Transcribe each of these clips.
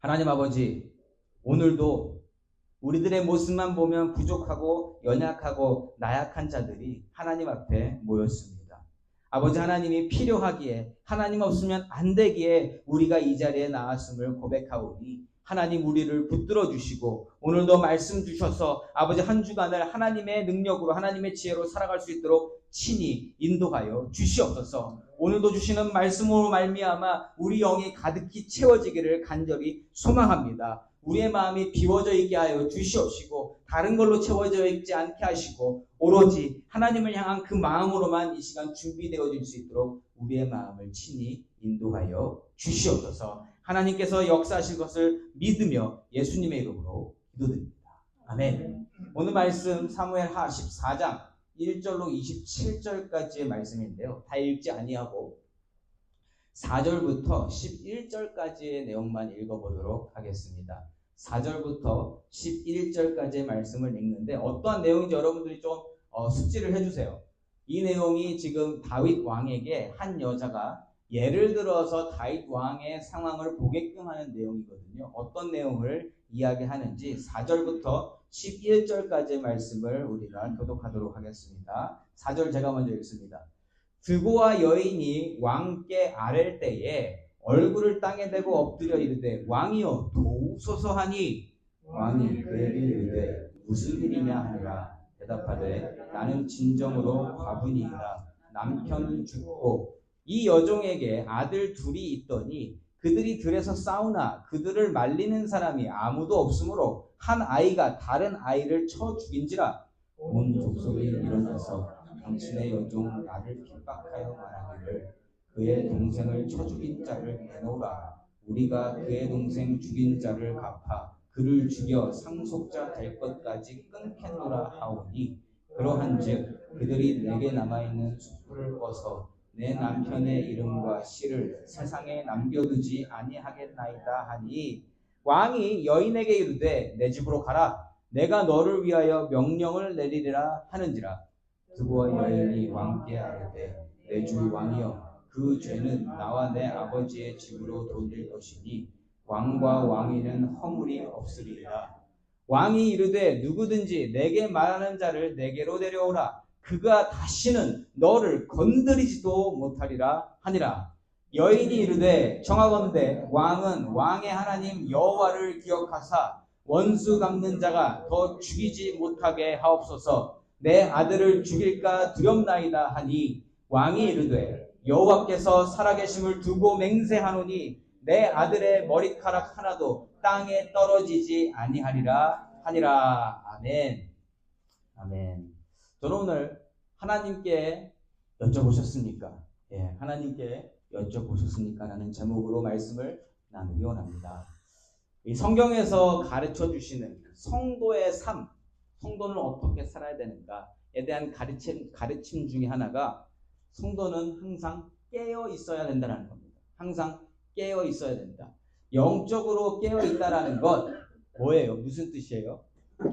하나님 아버지, 오늘도 우리들의 모습만 보면 부족하고 연약하고 나약한 자들이 하나님 앞에 모였습니다. 아버지, 하나님이 필요하기에, 하나님 없으면 안 되기에 우리가 이 자리에 나왔음을 고백하오니 하나님 우리를 붙들어 주시고 오늘도 말씀 주셔서 아버지 한 주간을 하나님의 능력으로 하나님의 지혜로 살아갈 수 있도록 친히 인도하여 주시옵소서. 오늘도 주시는 말씀으로 말미암아 우리 영이 가득히 채워지기를 간절히 소망합니다. 우리의 마음이 비워져 있게 하여 주시옵시고 다른 걸로 채워져 있지 않게 하시고 오로지 하나님을 향한 그 마음으로만 이 시간 준비되어질 수 있도록 우리의 마음을 친히 인도하여 주시옵소서. 하나님께서 역사하실 것을 믿으며 예수님의 이름으로 기도드립니다. 아멘. 오늘 말씀 사무엘하 14장 1절로 27절까지의 말씀인데요. 다 읽지 아니하고 4절부터 11절까지의 내용만 읽어보도록 하겠습니다. 4절부터 11절까지의 말씀을 읽는데 어떠한 내용인지 여러분들이 좀 숙지를 해주세요. 이 내용이 지금 다윗 왕에게 한 여자가 예를 들어서 다윗 왕의 상황을 보게끔 하는 내용이거든요. 어떤 내용을 이야기하는지 4절부터 11절까지의 말씀을 우리가 교독하도록 하겠습니다. 4절 제가 먼저 읽습니다. 드보와 여인이 왕께 아랠 때에 얼굴을 땅에 대고 엎드려 이르되 왕이여 도우소서 하니 왕이 그에게 이르되 무슨 일이냐 하니라. 대답하되 나는 진정으로 과부니이다. 남편은 죽고 이 여종에게 아들 둘이 있더니 그들이 들에서 싸우나 그들을 말리는 사람이 아무도 없으므로 한 아이가 다른 아이를 쳐 죽인지라. 온 족속이 일어나서 당신의 여종 나를 핍박하여 말하기를 그의 동생을 쳐 죽인 자를 내놓으라. 우리가 그의 동생 죽인 자를 갚아 그를 죽여 상속자 될 것까지 끊겠노라 하오니 그러한즉 그들이 내게 남아있는 수풀을 꺼서 내 남편의 이름과 시를 세상에 남겨두지 아니하겠나이다 하니 왕이 여인에게 이르되 내 집으로 가라. 내가 너를 위하여 명령을 내리리라 하는지라. 드보와 여인이 왕께 아뢰되 내 주 왕이여 그 죄는 나와 내 아버지의 집으로 돌릴 것이니 왕과 왕위는 허물이 없으리라. 왕이 이르되 누구든지 내게 말하는 자를 내게로 데려오라. 그가 다시는 너를 건드리지도 못하리라 하니라. 여인이 이르되 청하건대 왕은 왕의 하나님 여호와를 기억하사 원수 갚는 자가 더 죽이지 못하게 하옵소서. 내 아들을 죽일까 두렵나이다 하니 왕이 이르되 여호와께서 살아계심을 두고 맹세하노니 내 아들의 머리카락 하나도 땅에 떨어지지 아니하리라 하니라. 아멘. 아멘. 저는 오늘 하나님께 여쭤보셨습니까? 하나님께 여쭤보셨습니까? 라는 제목으로 말씀을 나누기 원합니다. 이 성경에서 가르쳐 주시는 성도의 삶, 성도는 어떻게 살아야 되는가에 대한 가르침 중에 하나가 성도는 항상 깨어 있어야 된다는 겁니다. 항상 깨어 있어야 된다. 영적으로 깨어 있다라는 것 뭐예요? 무슨 뜻이에요?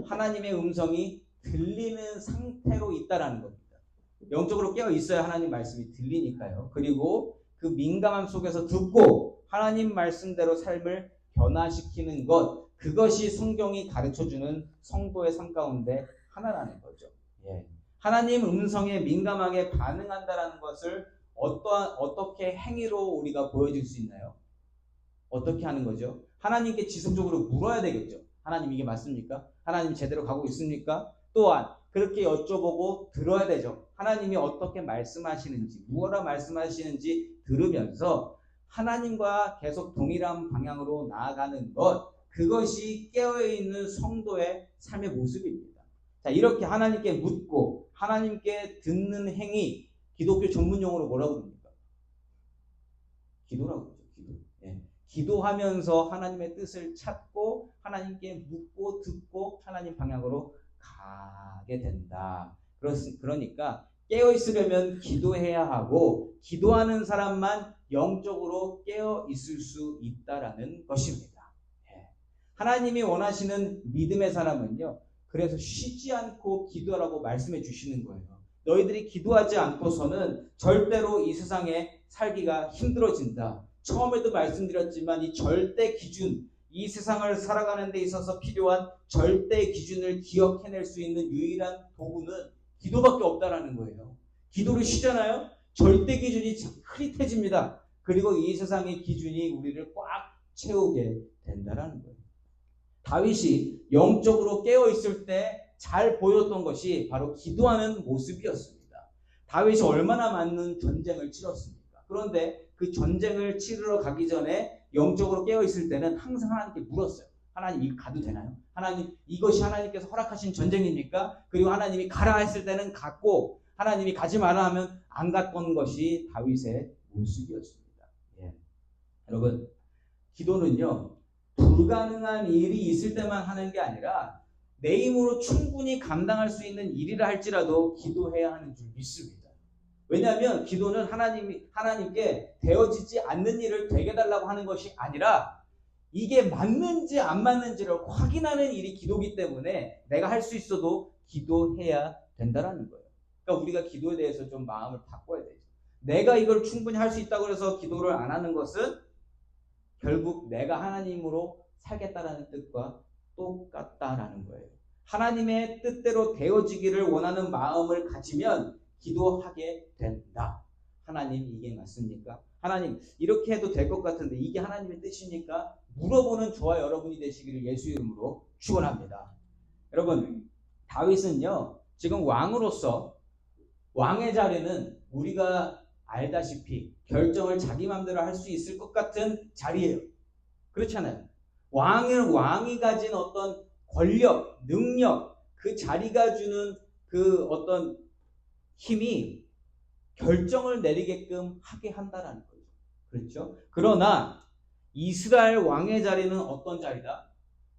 하나님의 음성이 들리는 상태로 있다라는 겁니다. 영적으로 깨어 있어야 하나님 말씀이 들리니까요. 그리고 그 민감함 속에서 듣고 하나님 말씀대로 삶을 변화시키는 것, 그것이 성경이 가르쳐주는 성도의 삶 가운데 하나라는 거죠. 하나님 음성에 민감하게 반응한다라는 것을 어떻게 행위로 우리가 보여줄 수 있나요? 어떻게 하는 거죠? 하나님께 지속적으로 물어야 되겠죠. 하나님 이게 맞습니까? 하나님 제대로 가고 있습니까? 또한 그렇게 여쭤보고 들어야 되죠. 하나님이 어떻게 말씀하시는지, 무엇라 말씀하시는지 들으면서 하나님과 계속 동일한 방향으로 나아가는 것, 그것이 깨어있는 성도의 삶의 모습입니다. 자, 이렇게 하나님께 묻고 하나님께 듣는 행위, 기독교 전문용어로 뭐라고 부릅니까? 기도라고 그러죠. 기도. 기도하면서 하나님의 뜻을 찾고 하나님께 묻고 듣고 하나님 방향으로 가게 된다. 그러니까 깨어있으려면 기도해야 하고 기도하는 사람만 영적으로 깨어있을 수 있다라는 것입니다. 하나님이 원하시는 믿음의 사람은요, 그래서 쉬지 않고 기도하라고 말씀해 주시는 거예요. 너희들이 기도하지 않고서는 절대로 이 세상에 살기가 힘들어진다. 처음에도 말씀드렸지만 이 절대 기준, 이 세상을 살아가는 데 있어서 필요한 절대 기준을 기억해낼 수 있는 유일한 도구는 기도밖에 없다라는 거예요. 기도를 쉬잖아요. 절대 기준이 흐릿해집니다. 그리고 이 세상의 기준이 우리를 꽉 채우게 된다라는 거예요. 다윗이 영적으로 깨어있을 때 잘 보였던 것이 바로 기도하는 모습이었습니다. 다윗이 얼마나 많은 전쟁을 치렀습니까? 그런데 그 전쟁을 치르러 가기 전에 영적으로 깨어있을 때는 항상 하나님께 물었어요. 하나님 이거 가도 되나요? 하나님 이것이 하나님께서 허락하신 전쟁입니까? 그리고 하나님이 가라 했을 때는 갔고 하나님이 가지 마라 하면 안 갔던 것이 다윗의 모습이었습니다. 예. 여러분 기도는요 불가능한 일이 있을 때만 하는 게 아니라 내 힘으로 충분히 감당할 수 있는 일이라 할지라도 기도해야 하는 줄 믿습니다. 왜냐하면 기도는 하나님께 되어지지 않는 일을 되게 해달라고 하는 것이 아니라 이게 맞는지 안 맞는지를 확인하는 일이 기도기 때문에 내가 할 수 있어도 기도해야 된다는 거예요. 그러니까 우리가 기도에 대해서 좀 마음을 바꿔야 되죠. 내가 이걸 충분히 할 수 있다고 해서 기도를 안 하는 것은 결국 내가 하나님으로 살겠다라는 뜻과 똑같다라는 거예요. 하나님의 뜻대로 되어지기를 원하는 마음을 가지면 기도하게 된다. 하나님 이게 맞습니까? 하나님 이렇게 해도 될 것 같은데 이게 하나님의 뜻입니까? 물어보는 저와 여러분이 되시기를 예수 이름으로 축원합니다. 여러분 다윗은요 지금 왕으로서 왕의 자리는 우리가 알다시피 결정을 자기 마음대로 할 수 있을 것 같은 자리예요. 그렇잖아요. 왕이 가진 어떤 권력, 능력, 그 자리가 주는 그 어떤 힘이 결정을 내리게끔 하게 한다라는 거죠. 그렇죠? 그러나 이스라엘 왕의 자리는 어떤 자리다?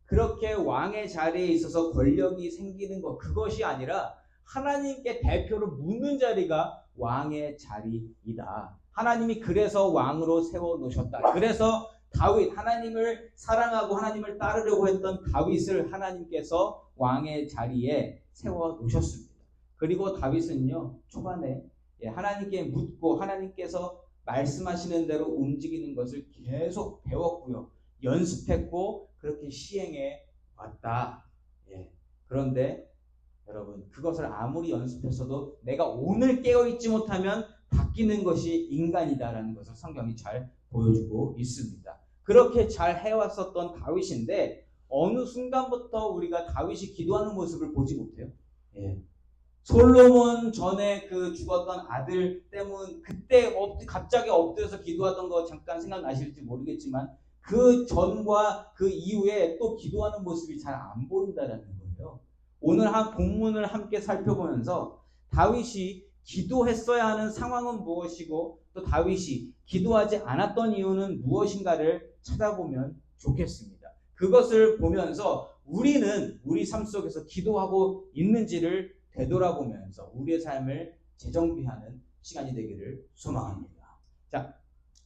그렇게 왕의 자리에 있어서 권력이 생기는 것 그것이 아니라 하나님께 대표로 묻는 자리가 왕의 자리이다. 하나님이 그래서 왕으로 세워놓으셨다. 그래서 다윗, 하나님을 사랑하고 하나님을 따르려고 했던 다윗을 하나님께서 왕의 자리에 세워놓으셨습니다. 그리고 다윗은요 초반에 하나님께 묻고 하나님께서 말씀하시는 대로 움직이는 것을 계속 배웠고요. 연습했고 그렇게 시행해 왔다. 그런데 여러분 그것을 아무리 연습했어도 내가 오늘 깨어있지 못하면 바뀌는 것이 인간이다라는 것을 성경이 잘 보여주고 있습니다. 그렇게 잘 해왔었던 다윗인데 어느 순간부터 우리가 다윗이 기도하는 모습을 보지 못해요. 솔로몬 전에 그 죽었던 아들 때문 그때 갑자기 엎드려서 기도하던 거 잠깐 생각나실지 모르겠지만 그 전과 그 이후에 또 기도하는 모습이 잘 안 보인다라는 거예요. 오늘 한 본문을 함께 살펴보면서 다윗이 기도했어야 하는 상황은 무엇이고 또 다윗이 기도하지 않았던 이유는 무엇인가를 찾아보면 좋겠습니다. 그것을 보면서 우리는 우리 삶 속에서 기도하고 있는지를 되돌아보면서 우리의 삶을 재정비하는 시간이 되기를 소망합니다. 자,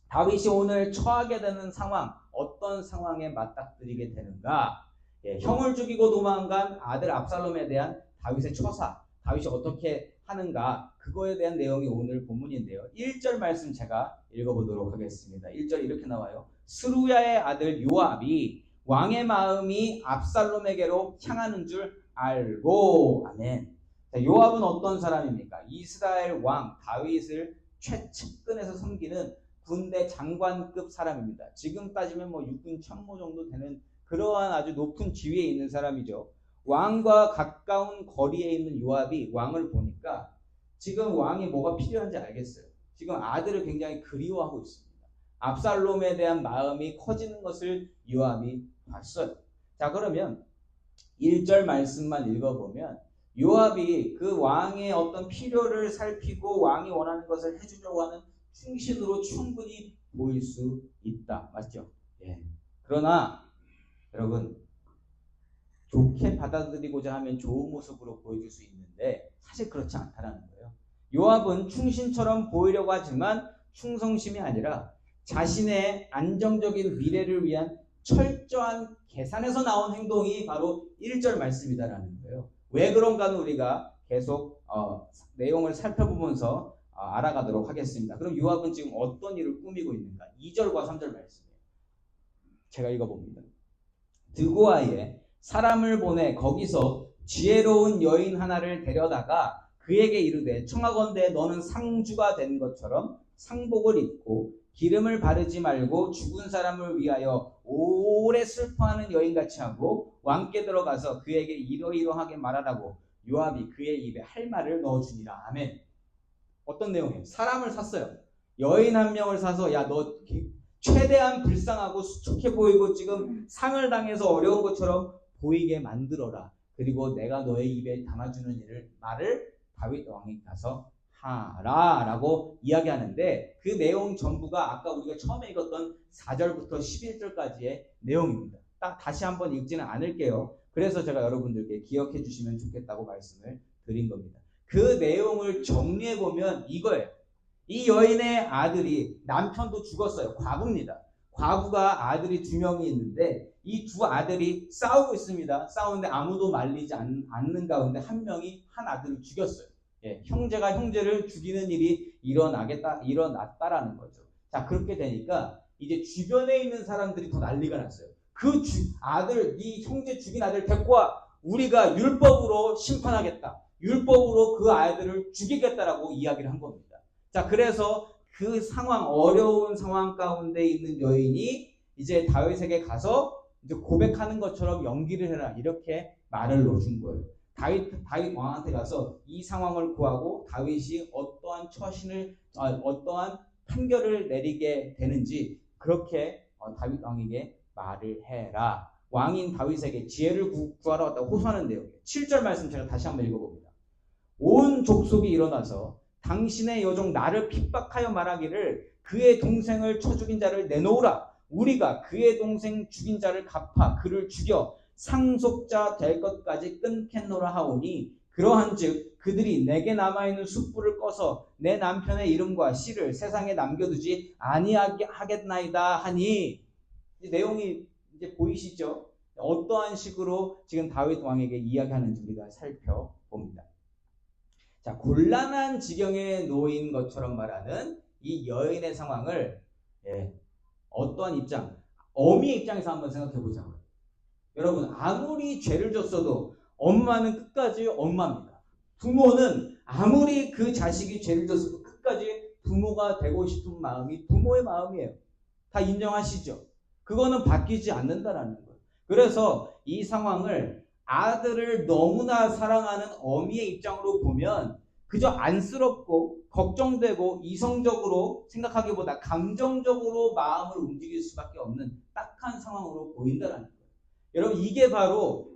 다윗이 오늘 처하게 되는 상황, 어떤 상황에 맞닥뜨리게 되는가? 형을 죽이고 도망간 아들 압살롬에 대한 다윗의 처사, 다윗이 어떻게 하는가? 그거에 대한 내용이 오늘 본문인데요. 1절 말씀 제가 읽어보도록 하겠습니다. 1절 이렇게 나와요. 스루야의 아들 요압이 왕의 마음이 압살롬에게로 향하는 줄 알고. 아멘. 자, 요압은 어떤 사람입니까? 이스라엘 왕 다윗을 최측근에서 섬기는 군대 장관급 사람입니다. 지금 따지면 육군 참모 정도 되는 그러한 아주 높은 지위에 있는 사람이죠. 왕과 가까운 거리에 있는 요압이 왕을 보니까 지금 왕이 뭐가 필요한지 알겠어요. 지금 아들을 굉장히 그리워하고 있습니다. 압살롬에 대한 마음이 커지는 것을 요압이 봤어요. 자, 그러면 1절 말씀만 읽어보면 요압이 그 왕의 어떤 필요를 살피고 왕이 원하는 것을 해주려고 하는 충신으로 충분히 보일 수 있다. 맞죠? 그러나 여러분 좋게 받아들이고자 하면 좋은 모습으로 보여줄 수 있는데 사실 그렇지 않다는 거예요. 요압은 충신처럼 보이려고 하지만 충성심이 아니라 자신의 안정적인 미래를 위한 철저한 계산에서 나온 행동이 바로 1절 말씀이다라는 거예요. 왜 그런가는 우리가 계속 내용을 살펴보면서 알아가도록 하겠습니다. 그럼 요압은 지금 어떤 일을 꾸미고 있는가? 2절과 3절 말씀이에요. 제가 읽어봅니다. 드고아에 사람을 보내 거기서 지혜로운 여인 하나를 데려다가 그에게 이르되 청하건대 너는 상주가 된 것처럼 상복을 입고 기름을 바르지 말고 죽은 사람을 위하여 오래 슬퍼하는 여인같이 하고 왕께 들어가서 그에게 이러이러하게 말하라고 요압이 그의 입에 할 말을 넣어주니라. 아멘. 어떤 내용이에요? 사람을 샀어요. 여인 한 명을 사서 야 너 최대한 불쌍하고 수척해 보이고 지금 상을 당해서 어려운 것처럼 보이게 만들어라. 그리고 내가 너의 입에 담아주는 말을 다윗 왕이 가서 하라 라고 이야기하는데 그 내용 전부가 아까 우리가 처음에 읽었던 4절부터 11절까지의 내용입니다. 딱 다시 한번 읽지는 않을게요. 그래서 제가 여러분들께 기억해 주시면 좋겠다고 말씀을 드린 겁니다. 그 내용을 정리해 보면 이거예요. 이 여인의 아들이 남편도 죽었어요. 과부입니다. 과부가 아들이 2명이 있는데 이 2 아들이 싸우고 있습니다. 싸우는데 아무도 말리지 않는 가운데 한 명이 한 아들을 죽였어요. 예, 형제가 형제를 죽이는 일이 일어났다라는 거죠. 자, 그렇게 되니까 이제 주변에 있는 사람들이 더 난리가 났어요. 이 형제 죽인 아들 데리고 와. 우리가 율법으로 심판하겠다. 율법으로 그 아이들을 죽이겠다라고 이야기를 한 겁니다. 자, 그래서 그 어려운 상황 가운데 있는 여인이 이제 다윗에게 가서 이제 고백하는 것처럼 연기를 해라. 이렇게 말을 넣어준 거예요. 다윗 왕한테 가서 이 상황을 구하고 다윗이 어떠한 판결을 내리게 되는지 그렇게 다윗 왕에게 말을 해라. 왕인 다윗에게 지혜를 구하러 왔다고 호소하는 내용이에요. 7절 말씀 제가 다시 한번 읽어봅니다. 온 족속이 일어나서 당신의 여종 나를 핍박하여 말하기를 그의 동생을 쳐 죽인 자를 내놓으라. 우리가 그의 동생 죽인 자를 갚아 그를 죽여 상속자 될 것까지 끊겠노라 하오니 그러한즉 그들이 내게 남아있는 숯불을 꺼서 내 남편의 이름과 씨를 세상에 남겨두지 아니하게 하겠나이다 하니 내용이 이제 보이시죠? 어떠한 식으로 지금 다윗 왕에게 이야기하는지 우리가 살펴봅니다. 자, 곤란한 지경에 놓인 것처럼 말하는 이 여인의 상황을 어떠한 입장, 어미의 입장에서 한번 생각해 보자고요. 여러분, 아무리 죄를 졌어도 엄마는 끝까지 엄마입니다. 부모는 아무리 그 자식이 죄를 졌어도 끝까지 부모가 되고 싶은 마음이 부모의 마음이에요. 다 인정하시죠? 그거는 바뀌지 않는다라는 거예요. 그래서 이 상황을 아들을 너무나 사랑하는 어미의 입장으로 보면 그저 안쓰럽고 걱정되고 이성적으로 생각하기보다 감정적으로 마음을 움직일 수밖에 없는 딱한 상황으로 보인다는 거예요. 여러분, 이게 바로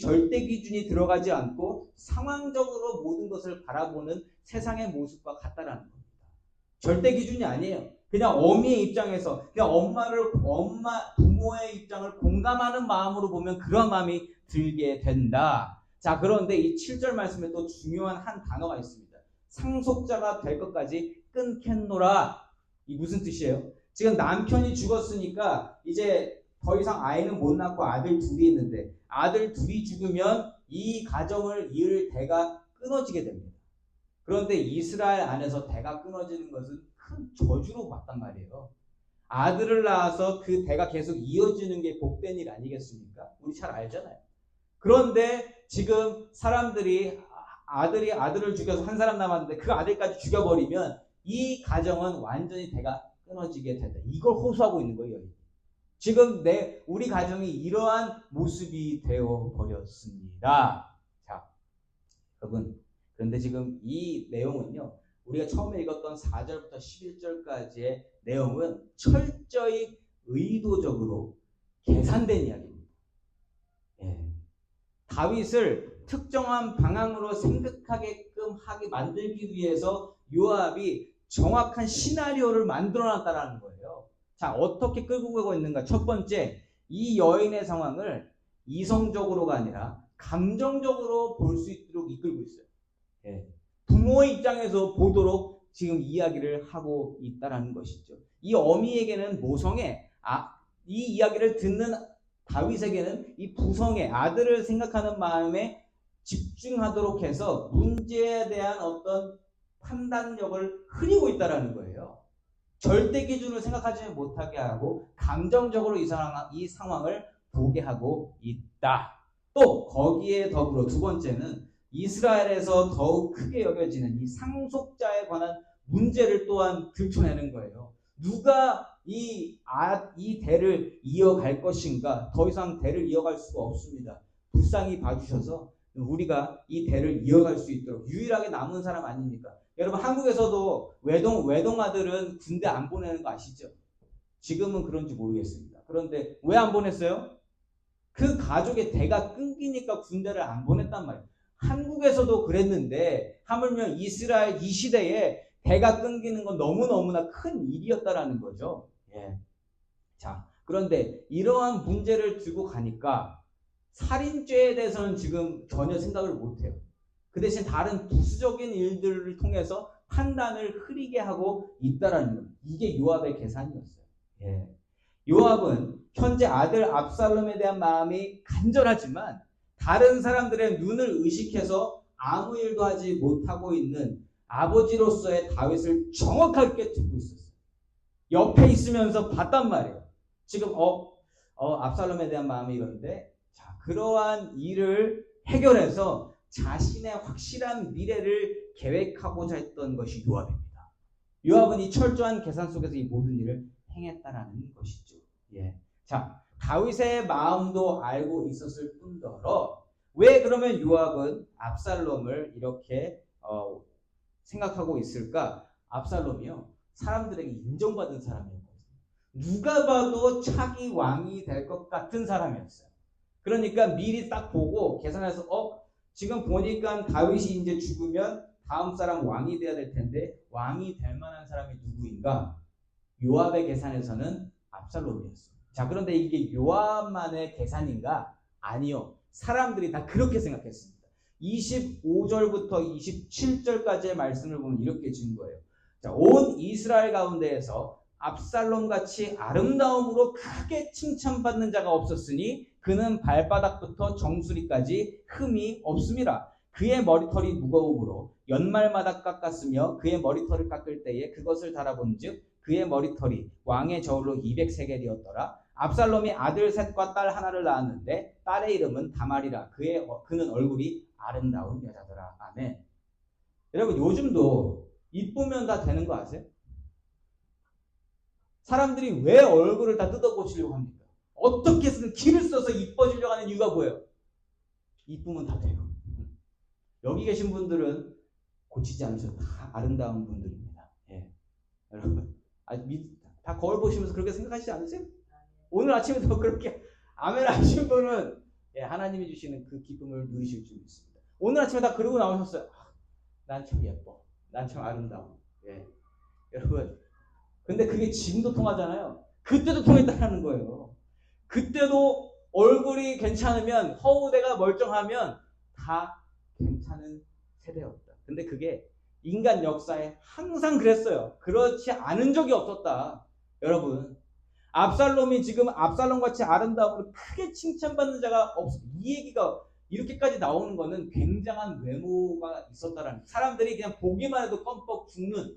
절대 기준이 들어가지 않고 상황적으로 모든 것을 바라보는 세상의 모습과 같다라는 겁니다. 절대 기준이 아니에요. 그냥 어미의 입장에서 그냥 부모의 입장을 공감하는 마음으로 보면 그런 마음이 들게 된다. 자, 그런데 이 7절 말씀에 또 중요한 한 단어가 있습니다. 상속자가 될 것까지 끊겠노라. 이 무슨 뜻이에요? 지금 남편이 죽었으니까 이제 더 이상 아이는 못 낳고 아들 둘이 있는데 아들 둘이 죽으면 이 가정을 이을 대가 끊어지게 됩니다. 그런데 이스라엘 안에서 대가 끊어지는 것은 큰 저주로 봤단 말이에요. 아들을 낳아서 그 대가 계속 이어지는 게 복된 일 아니겠습니까? 우리 잘 알잖아요. 그런데 지금 사람들이 아들을 죽여서 한 사람 남았는데 그 아들까지 죽여버리면 이 가정은 완전히 대가 끊어지게 된다. 이걸 호소하고 있는 거예요. 지금 우리 가정이 이러한 모습이 되어버렸습니다. 자, 여러분, 그런데 지금 이 내용은요, 우리가 처음에 읽었던 4절부터 11절까지의 내용은 철저히 의도적으로 계산된 이야기입니다. 다윗을 특정한 방향으로 생각하게끔 만들기 위해서 요압이 정확한 시나리오를 만들어놨다는 거예요. 자, 어떻게 끌고 가고 있는가? 첫 번째, 이 여인의 상황을 이성적으로가 아니라 감정적으로 볼 수 있도록 이끌고 있어요. 부모의 입장에서 보도록 지금 이야기를 하고 있다는 것이죠. 이 어미에게는 모성애, 이 이야기를 듣는 다윗에게는 이 부성애, 아들을 생각하는 마음에 집중하도록 해서 문제에 대한 어떤 판단력을 흐리고 있다는 거예요. 절대 기준을 생각하지 못하게 하고 감정적으로 이 상황을 보게 하고 있다. 또 거기에 더불어 두 번째는 이스라엘에서 더욱 크게 여겨지는 이 상속자에 관한 문제를 또한 들춰내는 거예요. 누가 이 대를 이어갈 것인가? 더 이상 대를 이어갈 수가 없습니다. 불쌍히 봐주셔서 우리가 이 대를 이어갈 수 있도록 유일하게 남은 사람 아닙니까? 여러분 한국에서도 외동 아들은 군대 안 보내는 거 아시죠? 지금은 그런지 모르겠습니다. 그런데 왜 안 보냈어요? 그 가족의 대가 끊기니까 군대를 안 보냈단 말이에요. 한국에서도 그랬는데 하물며 이스라엘 이 시대에 대가 끊기는 건 너무너무나 큰 일이었다라는 거죠. 예. 자, 그런데 이러한 문제를 들고 가니까 살인죄에 대해서는 지금 전혀 생각을 못해요. 그 대신 다른 부수적인 일들을 통해서 판단을 흐리게 하고 있다라는 것. 이게 요압의 계산이었어요. 예. 요압은 현재 아들 압살롬에 대한 마음이 간절하지만 다른 사람들의 눈을 의식해서 아무 일도 하지 못하고 있는 아버지로서의 다윗을 정확하게 듣고 있었어요. 옆에 있으면서 봤단 말이에요. 지금 압살롬에 대한 마음이 이런데 자, 그러한 일을 해결해서 자신의 확실한 미래를 계획하고자 했던 것이 요압입니다. 요압은 이 철저한 계산 속에서 이 모든 일을 행했다라는 것이죠. 예. 자, 다윗의 마음도 알고 있었을 뿐더러 왜 그러면 요압은 압살롬을 이렇게 생각하고 있을까? 압살롬이요. 사람들에게 인정받은 사람이었거든요. 누가 봐도 차기 왕이 될 것 같은 사람이었어요. 그러니까 미리 딱 보고 계산해서 지금 보니까 다윗이 이제 죽으면 다음 사람 왕이 돼야 될 텐데 왕이 될 만한 사람이 누구인가? 요압의 계산에서는 압살롬이었어요. 자, 그런데 이게 요압만의 계산인가? 아니요. 사람들이 다 그렇게 생각했습니다. 25절부터 27절까지의 말씀을 보면 이렇게 진 거예요. 자, 온 이스라엘 가운데에서 압살롬같이 아름다움으로 크게 칭찬받는 자가 없었으니 그는 발바닥부터 정수리까지 흠이 없습니다. 그의 머리털이 무거움으로 연말마다 깎았으며 그의 머리털을 깎을 때에 그것을 달아본즉 그의 머리털이 왕의 저울로 200세겔이었더라. 압살롬이 아들 셋과 딸 하나를 낳았는데 딸의 이름은 다말이라. 그는 얼굴이 아름다운 여자더라. 아멘. 여러분 요즘도 이쁘면 다 되는 거 아세요? 사람들이 왜 얼굴을 다 뜯어고치려고 합니까? 어떻게 해서든 기를 써서 이뻐지려고 하는 이유가 뭐예요? 이쁘면 다 돼요. 여기 계신 분들은 고치지 않으셔도 다 아름다운 분들입니다. 예. 여러분 다 거울 보시면서 그렇게 생각하시지 않으세요? 오늘 아침에도 그렇게 아멘 하신 분은 하나님이 주시는 그 기쁨을 누리실 줄 믿습니다. 오늘 아침에 다 그러고 나오셨어요. 난 참 예뻐. 난 참 아름다워. 예. 여러분 근데 그게 지금도 통하잖아요. 그때도 통했다는 거예요. 그때도 얼굴이 괜찮으면 허우대가 멀쩡하면 다 괜찮은 세대였다. 근데 그게 인간 역사에 항상 그랬어요. 그렇지 않은 적이 없었다. 여러분 압살롬이 지금 압살롬같이 아름다움으로 크게 칭찬받는 자가 없어. 이 얘기가 이렇게까지 나오는 거는 굉장한 외모가 있었다라는 사람들이 그냥 보기만 해도 껌뻑 죽는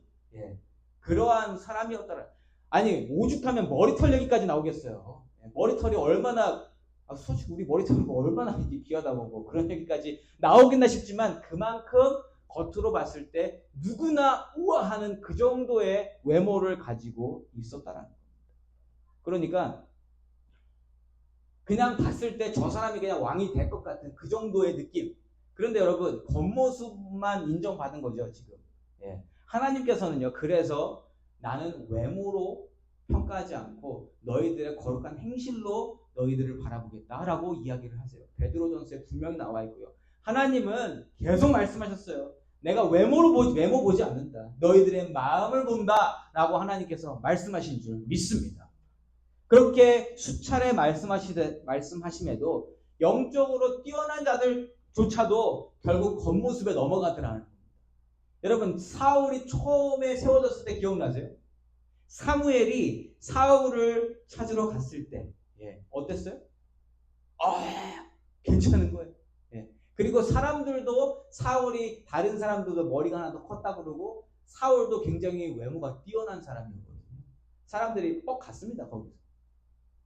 그러한 사람이었다라. 아니 오죽하면 머리털 얘기까지 나오겠어요. 머리털이 얼마나 솔직히 우리 머리털은 얼마나 귀하다고 뭐 그런 얘기까지 나오겠나 싶지만 그만큼 겉으로 봤을 때 누구나 우아하는 그 정도의 외모를 가지고 있었다라는 겁니다. 그러니까 그냥 봤을 때 저 사람이 그냥 왕이 될 것 같은 그 정도의 느낌. 그런데 여러분 겉모습만 인정받은 거죠 지금. 하나님께서는요. 그래서 나는 외모로 평가하지 않고 너희들의 거룩한 행실로 너희들을 바라보겠다라고 이야기를 하세요. 베드로전서에 분명히 나와 있고요. 하나님은 계속 말씀하셨어요. 내가 외모 보지 않는다. 너희들의 마음을 본다라고 하나님께서 말씀하신 줄 믿습니다. 그렇게 수차례 말씀하심에도 영적으로 뛰어난 자들조차도 결국 겉모습에 넘어가더라는 겁니다. 여러분 사울이 처음에 세워졌을 때 기억나세요? 사무엘이 사울을 찾으러 갔을 때 어땠어요? 괜찮은 거예요. 그리고 사람들도 사울이 다른 사람들도 머리가 하나 더 컸다 그러고 사울도 굉장히 외모가 뛰어난 사람이었거든요. 사람들이 뻑 갔습니다. 거기서.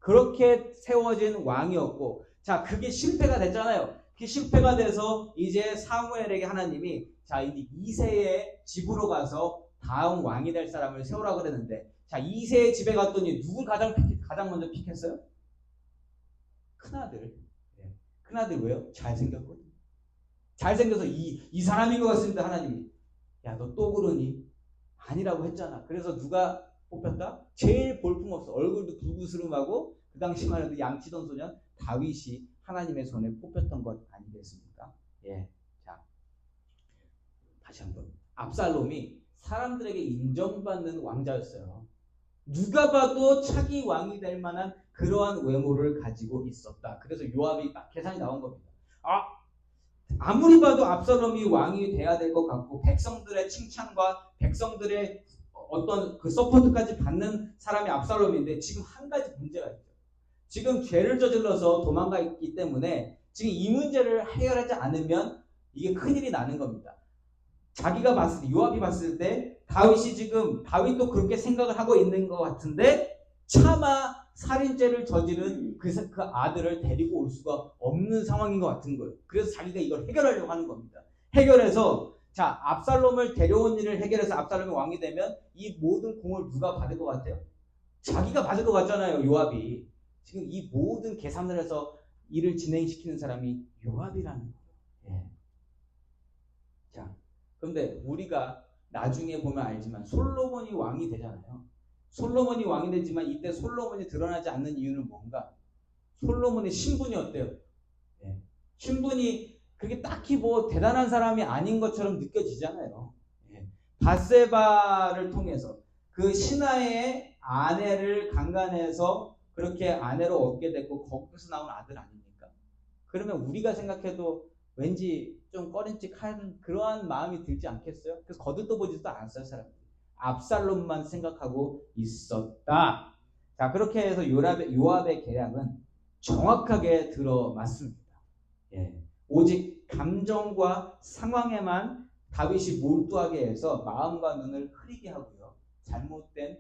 그렇게 세워진 왕이었고, 자, 그게 실패가 됐잖아요. 그게 실패가 돼서 이제 사무엘에게 하나님이 자, 이제 이새의 집으로 가서 다음 왕이 될 사람을 세우라고 그랬는데, 자, 이새의 집에 갔더니 누굴 가장 먼저 픽했어요? 큰아들. 큰아들 왜요? 잘생겼거든. 잘생겨서 이 사람인 것 같습니다. 하나님이. 야, 너 또 그러니? 아니라고 했잖아. 그래서 누가 뽑혔다? 제일 볼품없어. 얼굴도 불구스름하고 그 당시만 해도 양치던 소년 다윗이 하나님의 손에 뽑혔던 것 아니겠습니까? 예. 자, 다시 한번. 압살롬이 사람들에게 인정받는 왕자였어요. 누가 봐도 차기 왕이 될 만한 그러한 외모를 가지고 있었다. 그래서 요압이 딱 계산이 나온 겁니다. 아무리 봐도 압살롬이 왕이 돼야 될 것 같고 백성들의 칭찬과 백성들의 어떤 그 서포트까지 받는 사람이 압살롬인데 지금 한 가지 문제가 있죠. 지금 죄를 저질러서 도망가 있기 때문에 지금 이 문제를 해결하지 않으면 이게 큰일이 나는 겁니다. 자기가 봤을 때, 요압이 봤을 때 다윗이 지금 다윗도 그렇게 생각을 하고 있는 것 같은데 차마 살인죄를 저지른 그 아들을 데리고 올 수가 없는 상황인 것 같은 거예요. 그래서 자기가 이걸 해결하려고 하는 겁니다. 해결해서 자, 압살롬을 데려온 일을 해결해서 압살롬이 왕이 되면 이 모든 공을 누가 받을 것 같아요? 자기가 받을 것 같잖아요. 요압이. 지금 이 모든 계산을 해서 일을 진행시키는 사람이 요압이라는 거예요. 예. 자, 그런데 우리가 나중에 보면 알지만 솔로몬이 왕이 되잖아요. 솔로몬이 왕이 되지만 이때 솔로몬이 드러나지 않는 이유는 뭔가? 솔로몬의 신분이 어때요? 예. 신분이 그게 딱히 뭐 대단한 사람이 아닌 것처럼 느껴지잖아요. 예. 밧세바를 통해서 그 신하의 아내를 강간해서 그렇게 아내로 얻게 됐고 거기서 나온 아들 아닙니까? 그러면 우리가 생각해도 왠지 좀 꺼림칙한 그러한 마음이 들지 않겠어요? 그래서 거들떠보지도 않았어요, 사람들이. 압살롬만 생각하고 있었다. 자, 그렇게 해서 요압의 계략은 정확하게 들어맞습니다. 예. 오직 감정과 상황에만 다윗이 몰두하게 해서 마음과 눈을 흐리게 하고요. 잘못된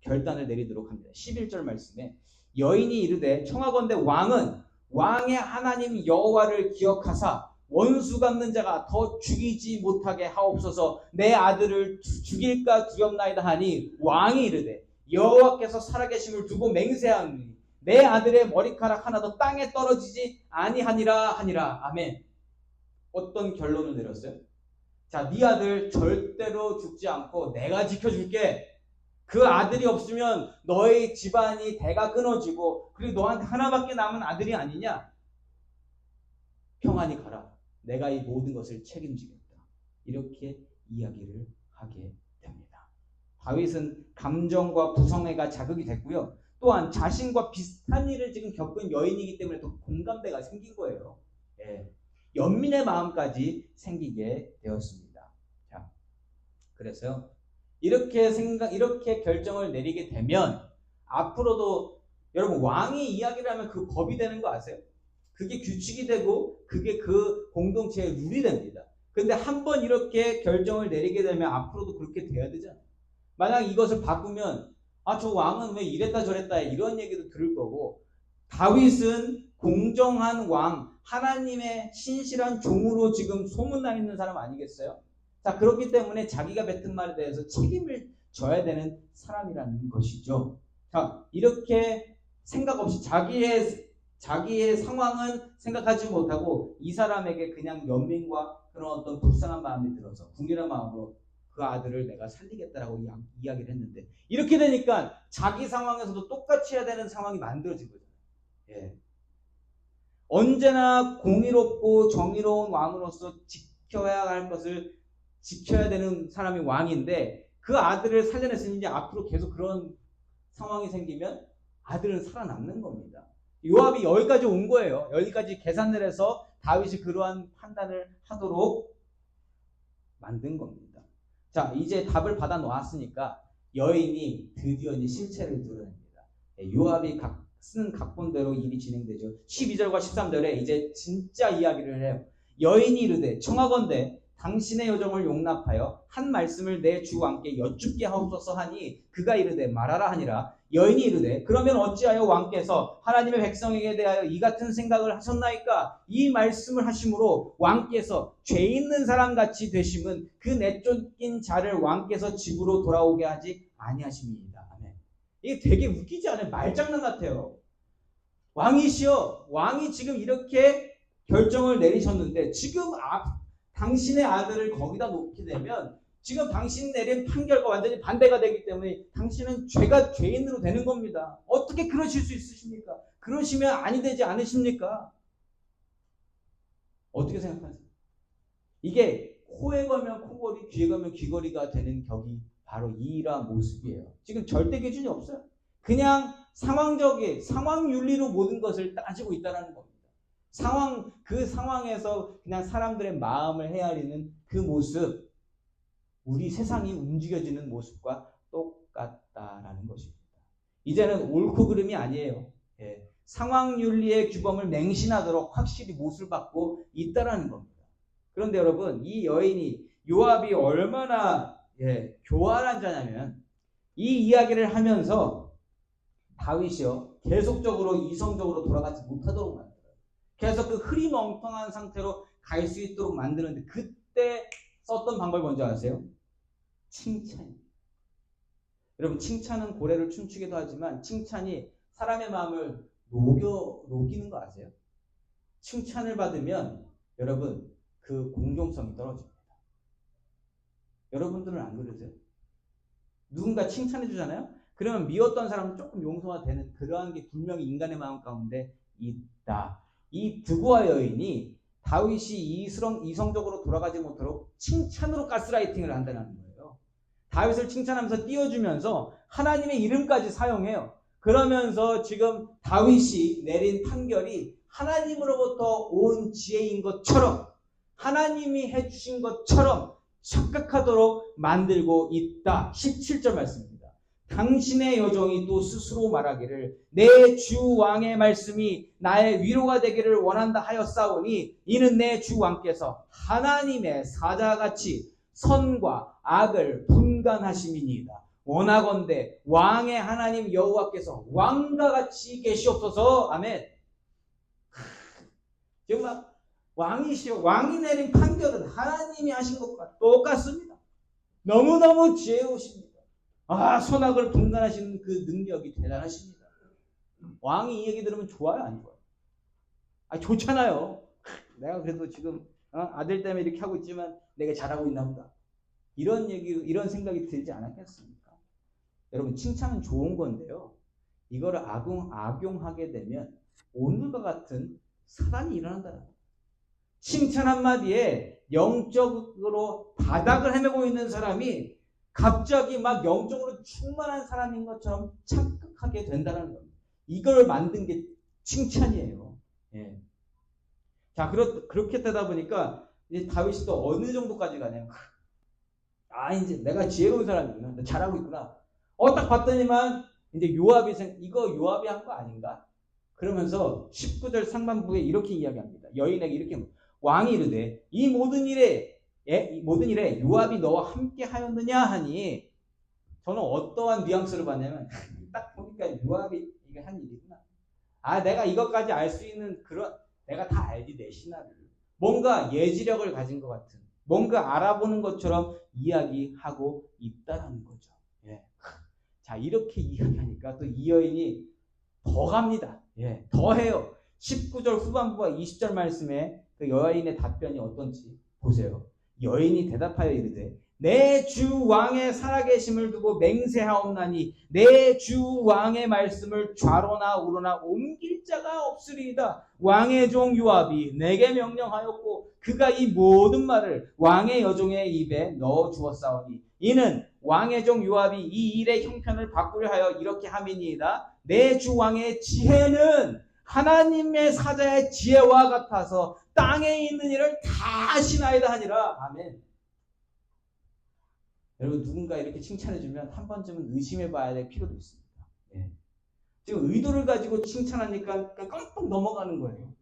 결단을 내리도록 합니다. 11절 말씀에 여인이 이르되 청하건대 왕은 왕의 하나님 여호와를 기억하사 원수 갚는 자가 더 죽이지 못하게 하옵소서. 내 아들을 죽일까 두렵나이다 하니 왕이 이르되 여호와께서 살아계심을 두고 맹세하노니 내 아들의 머리카락 하나도 땅에 떨어지지 아니하니라 하니라. 아멘. 어떤 결론을 내렸어요? 자, 네 아들 절대로 죽지 않고 내가 지켜줄게. 그 아들이 없으면 너의 집안이 대가 끊어지고 그리고 너한테 하나밖에 남은 아들이 아니냐? 평안히 가라. 내가 이 모든 것을 책임지겠다. 이렇게 이야기를 하게 됩니다. 다윗은 감정과 부성애가 자극이 됐고요. 또한 자신과 비슷한 일을 지금 겪은 여인이기 때문에 더 공감대가 생긴 거예요. 예. 연민의 마음까지 생기게 되었습니다. 자, 그래서요. 이렇게 결정을 내리게 되면 앞으로도 여러분 왕이 이야기를 하면 그 법이 되는 거 아세요? 그게 규칙이 되고 그게 그 공동체의 룰이 됩니다. 근데 한번 이렇게 결정을 내리게 되면 앞으로도 그렇게 돼야 되잖아요. 만약 이것을 바꾸면 저 왕은 왜 이랬다 저랬다 이런 얘기도 들을 거고 다윗은 공정한 왕 하나님의 신실한 종으로 지금 소문나 있는 사람 아니겠어요? 자, 그렇기 때문에 자기가 뱉은 말에 대해서 책임을 져야 되는 사람이라는 것이죠. 자, 이렇게 생각 없이 자기의 상황은 생각하지 못하고 이 사람에게 그냥 연민과 그런 어떤 불쌍한 마음이 들어서 궁일한 마음으로 그 아들을 내가 살리겠다라고 이야기를 했는데 이렇게 되니까 자기 상황에서도 똑같이 해야 되는 상황이 만들어진 거죠. 예. 언제나 공의롭고 정의로운 왕으로서 지켜야 할 것을 지켜야 되는 사람이 왕인데 그 아들을 살려냈으니 이제 앞으로 계속 그런 상황이 생기면 아들은 살아남는 겁니다. 요압이 여기까지 온 거예요. 여기까지 계산을 해서 다윗이 그러한 판단을 하도록 만든 겁니다. 자, 이제 답을 받아 놓았으니까 여인이 드디어 이제 실체를 드러냅니다. 요압이 쓰는 각본대로 일이 진행되죠. 12절과 13절에 이제 진짜 이야기를 해요. 여인이 이르되 청하건대 당신의 여정을 용납하여 한 말씀을 내 주 왕께 여쭙게 하옵소서 하니 그가 이르되 말하라 하니라. 여인이 이르되 그러면 어찌하여 왕께서 하나님의 백성에게 대하여 이 같은 생각을 하셨나이까? 이 말씀을 하심으로 왕께서 죄 있는 사람 같이 되심은 그 내쫓긴 자를 왕께서 집으로 돌아오게 하지 아니하심이니이다. 아멘. 이게 되게 웃기지 않아요? 말장난 같아요. 왕이시여, 왕이 지금 이렇게 결정을 내리셨는데 지금 당신의 아들을 거기다 놓게 되면 지금 당신이 내린 판결과 완전히 반대가 되기 때문에 당신은 죄인으로 되는 겁니다. 어떻게 그러실 수 있으십니까? 그러시면 아니 되지 않으십니까? 어떻게 생각하세요? 이게 코에 가면 코걸이, 귀에 가면 귀걸이가 되는 격이 바로 이러한 모습이에요. 지금 절대 기준이 없어요. 그냥 상황윤리로 모든 것을 따지고 있다는 겁니다. 그 상황에서 그냥 사람들의 마음을 헤아리는 그 모습, 우리 세상이 움직여지는 모습과 똑같다라는 것입니다. 이제는 옳고 그름이 아니에요. 상황윤리의 규범을 맹신하도록 확실히 못을 받고 있다라는 겁니다. 그런데 여러분, 이 여인이 요압이 얼마나 교활한 자냐면 이 이야기를 하면서 다윗이요 계속적으로 이성적으로 돌아가지 못하도록 만들어요. 그래서 그 흐리멍텅한 상태로 갈 수 있도록 만드는데 그때 썼던 방법이 뭔지 아세요? 칭찬입니다. 여러분, 칭찬은 고래를 춤추기도 하지만 칭찬이 사람의 마음을 녹이는 거 아세요? 칭찬을 받으면 여러분 그 공정성이 떨어집니다. 여러분들은 안 그러세요? 누군가 칭찬해 주잖아요? 그러면 미웠던 사람은 조금 용서가 되는 그러한 게 분명히 인간의 마음 가운데 있다. 이 드보아 여인이 다윗이 이성적으로 돌아가지 못하도록 칭찬으로 가스라이팅을 한다는 거예요. 다윗을 칭찬하면서 띄워주면서 하나님의 이름까지 사용해요. 그러면서 지금 다윗이 내린 판결이 하나님으로부터 온 지혜인 것처럼 하나님이 해주신 것처럼 착각하도록 만들고 있다. 17절 말씀입니다. 당신의 여종이 또 스스로 말하기를 내 주 왕의 말씀이 나의 위로가 되기를 원한다 하였사오니 이는 내 주 왕께서 하나님의 사자같이 선과 악을 분간하심이니이다. 원하건대 왕의 하나님 여호와께서 왕과 같이 계시옵소서. 아멘. 정말 왕이시여, 왕이 내린 판결은 하나님이 하신 것과 똑같습니다. 너무너무 지혜로우십니다. 선악을 분간하시는 그 능력이 대단하십니다. 왕이 이 얘기 들으면 좋아요, 안 좋아요? 좋잖아요. 내가 그래도 지금 아들 때문에 이렇게 하고 있지만 내가 잘하고 있나 보다. 이런 생각이 들지 않았겠습니까? 여러분, 칭찬은 좋은 건데요. 이거를 악용하게 되면 오늘과 같은 사단이 일어난다는 거예요. 칭찬 한마디에 영적으로 바닥을 헤매고 있는 사람이 갑자기 막 영적으로 충만한 사람인 것처럼 착각하게 된다는 겁니다. 이걸 만든 게 칭찬이에요. 자, 그렇게 되다 보니까 이제 다윗이 또 어느 정도까지 가냐면 이제 내가 지혜로운 사람이구나. 나 잘하고 있구나. 딱 봤더니만 이제 이거 요압이 한 거 아닌가? 그러면서 19절 상반부에 이렇게 이야기합니다. 여인에게 이렇게 왕이 이르되 이 모든 일에 요압이 너와 함께 하였느냐 하니 저는 어떠한 뉘앙스를 봤냐면 딱 보니까 요압이 이게 한 일이구나. 내가 이것까지 알 수 있는 내가 다 알지 내 신하를. 뭔가 예지력을 가진 것 같은 뭔가 알아보는 것처럼 이야기하고 있다라는 거죠. 자, 이렇게 이야기하니까 또 이 여인이 더 갑니다. 더 해요. 19절 후반부와 20절 말씀에 그 여인의 답변이 어떤지 보세요. 여인이 대답하여 이르되 내 주 왕의 살아계심을 두고 맹세하옵나니 내 주 왕의 말씀을 좌로나 우로나 옮길 자가 없으리이다. 왕의 종 요압이 내게 명령하였고 그가 이 모든 말을 왕의 여종의 입에 넣어 주었사오니 이는 왕의 종 요압이 이 일의 형편을 바꾸려 하여 이렇게 함이니이다. 내 주 왕의 지혜는 하나님의 사자의 지혜와 같아서 땅에 있는 일을 다 아시나이다 하니라. 아멘. 여러분, 누군가 이렇게 칭찬해주면 한 번쯤은 의심해봐야 될 필요도 있습니다. 지금 의도를 가지고 칭찬하니까 깜빡 넘어가는 거예요.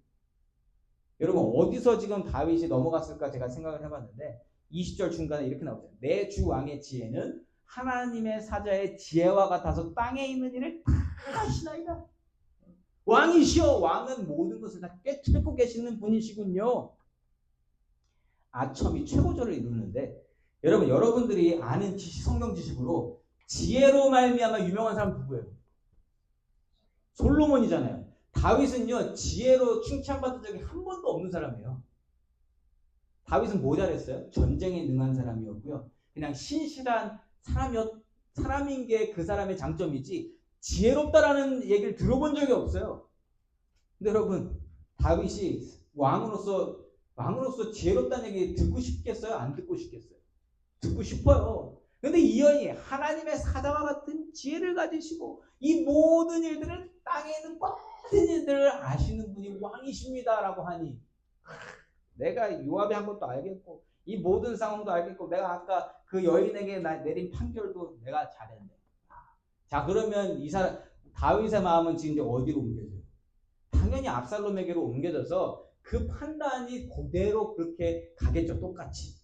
여러분, 어디서 지금 다윗이 넘어갔을까 제가 생각을 해봤는데 20절 중간에 이렇게 나오죠. 내 주 왕의 지혜는 하나님의 사자의 지혜와 같아서 땅에 있는 일을 다 하시나이다. 왕이시여, 왕은 모든 것을 다 꿰뚫고 계시는 분이시군요. 아첨이 최고조를 이루는데, 여러분들이 아는 성경 지식으로 지혜로 말미암아 유명한 사람 누구예요? 솔로몬이잖아요. 다윗은요, 지혜로 칭찬받은 적이 한 번도 없는 사람이에요. 다윗은 뭐 잘했어요? 전쟁에 능한 사람이었고요. 그냥 신실한 사람인 게 그 사람의 장점이지 지혜롭다라는 얘기를 들어본 적이 없어요. 근데 여러분, 다윗이 왕으로서 지혜롭다는 얘기 듣고 싶겠어요? 안 듣고 싶겠어요? 듣고 싶어요. 근데 이 여인이 하나님의 사자와 같은 지혜를 가지시고 이 모든 일들을, 땅에 있는 모든 일들을 아시는 분이 왕이십니다라고 하니, 내가 요압이 한 것도 알겠고 이 모든 상황도 알겠고 내가 아까 그 여인에게 내린 판결도 내가 잘했네. 자, 그러면 이 사람 다윗의 마음은 지금 이제 어디로 옮겨져요? 당연히 압살롬에게로 옮겨져서 그 판단이 그대로 그렇게 가겠죠. 똑같이.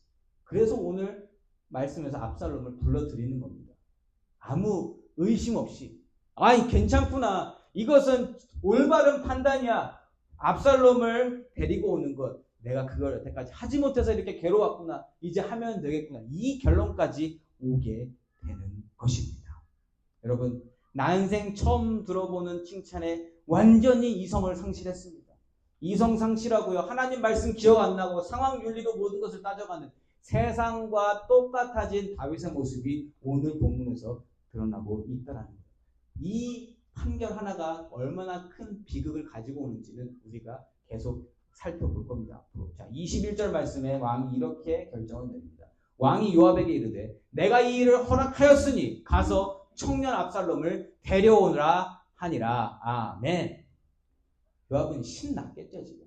그래서 오늘 말씀에서 압살롬을 불러드리는 겁니다. 아무 의심 없이, 아이 괜찮구나, 이것은 올바른 판단이야, 압살롬을 데리고 오는 것, 내가 그걸 여태까지 하지 못해서 이렇게 괴로웠구나, 이제 하면 되겠구나, 이 결론까지 오게 되는 것입니다. 여러분, 난생 처음 들어보는 칭찬에 완전히 이성을 상실했습니다. 이성 상실하고요, 하나님 말씀 기억 안 나고 상황 윤리로 모든 것을 따져가는 세상과 똑같아진 다윗의 모습이 오늘 본문에서 드러나고 있다는 거예요. 이 판결 하나가 얼마나 큰 비극을 가지고 오는지는 우리가 계속 살펴볼 겁니다. 자, 21절 말씀에 왕이 이렇게 결정을 내립니다. 왕이 요압에게 이르되 내가 이 일을 허락하였으니 가서 청년 압살롬을 데려오라 하니라. 아멘. 요압은 신났겠죠 지금.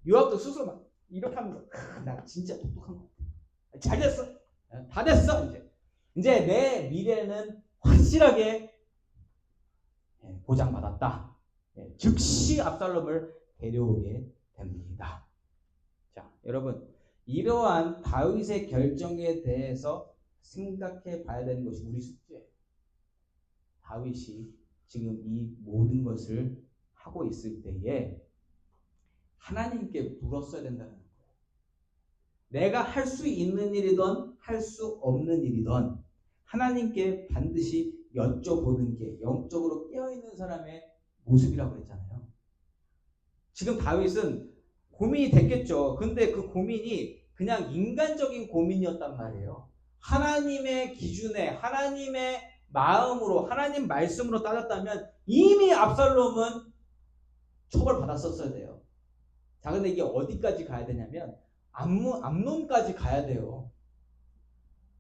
요압도 스스로 막 이렇게 하면서 나 진짜 똑똑한 것 같아. 잘 됐어. 다 됐어. 이제 내 미래는 확실하게 보장받았다. 즉시 압살롬을 데려오게 됩니다. 자, 여러분, 이러한 다윗의 결정에 대해서 생각해 봐야 되는 것이 우리 숙제예요. 다윗이 지금 이 모든 것을 하고 있을 때에 하나님께 물었어야 된다는 거예요. 내가 할 수 있는 일이든 할 수 없는 일이든 하나님께 반드시 여쭤보는 게 영적으로 깨어있는 사람의 모습이라고 했잖아요. 지금 다윗은 고민이 됐겠죠. 근데 그 고민이 그냥 인간적인 고민이었단 말이에요. 하나님의 기준에, 하나님의 마음으로, 하나님 말씀으로 따졌다면 이미 압살롬은 처벌받았었어야 돼요. 자, 근데 이게 어디까지 가야 되냐면 암논까지 가야 돼요.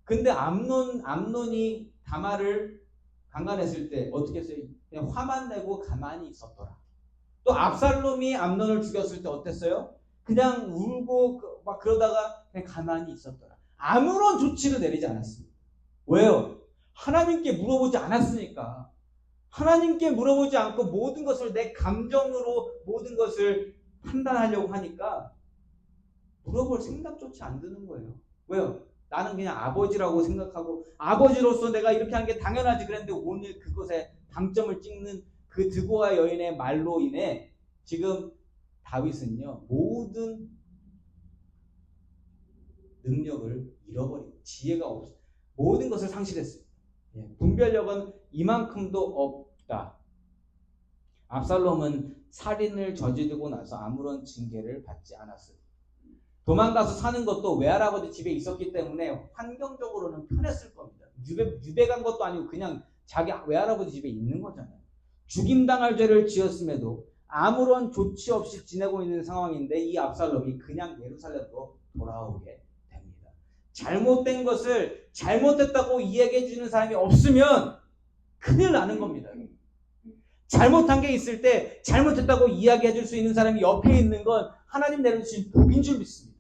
근데 암논이 다말을 강간했을 때 어떻게 했어요? 그냥 화만 내고 가만히 있었더라. 또 압살롬이 암논을 죽였을 때 어땠어요? 그냥 울고 막 그러다가 그냥 가만히 있었더라. 아무런 조치를 내리지 않았습니다. 왜요? 하나님께 물어보지 않았으니까. 하나님께 물어보지 않고 모든 것을 내 감정으로 모든 것을 판단하려고 하니까 물어볼 생각조차 안 드는 거예요. 왜요? 나는 그냥 아버지라고 생각하고 아버지로서 내가 이렇게 하는 게 당연하지 그랬는데 오늘 그것에 방점을 찍는 그 드고아 여인의 말로 인해 지금 다윗은요 모든 능력을 잃어버리고 지혜가 없어 모든 것을 상실했습니다. 분별력은 이만큼도 없다. 압살롬은 살인을 저지르고 나서 아무런 징계를 받지 않았어요. 도망가서 사는 것도 외할아버지 집에 있었기 때문에 환경적으로는 편했을 겁니다. 유배 간 것도 아니고 그냥 자기 외할아버지 집에 있는 거잖아요. 죽임당할 죄를 지었음에도 아무런 조치 없이 지내고 있는 상황인데 이 압살롬이 그냥 예루살렘으로 돌아오게 됩니다. 잘못된 것을 잘못했다고 이야기해 주는 사람이 없으면 큰일 나는 겁니다. 잘못한 게 있을 때 잘못했다고 이야기해 줄 수 있는 사람이 옆에 있는 건 하나님 내려주신 복인 줄 믿습니다.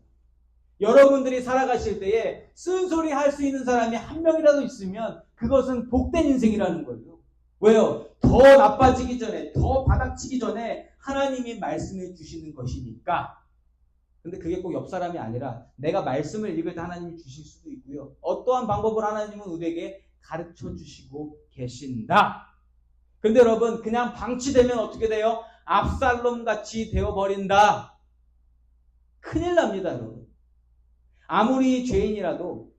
여러분들이 살아가실 때에 쓴소리 할 수 있는 사람이 한 명이라도 있으면 그것은 복된 인생이라는 거예요. 왜요? 더 나빠지기 전에, 더 바닥치기 전에 하나님이 말씀해 주시는 것이니까. 근데 그게 꼭 옆 사람이 아니라 내가 말씀을 읽을 때 하나님이 주실 수도 있고요. 어떠한 방법을 하나님은 우리에게 가르쳐 주시고 계신다. 근데 여러분 그냥 방치되면 어떻게 돼요? 압살롬 같이 되어버린다. 큰일 납니다, 여러분. 아무리 죄인이라도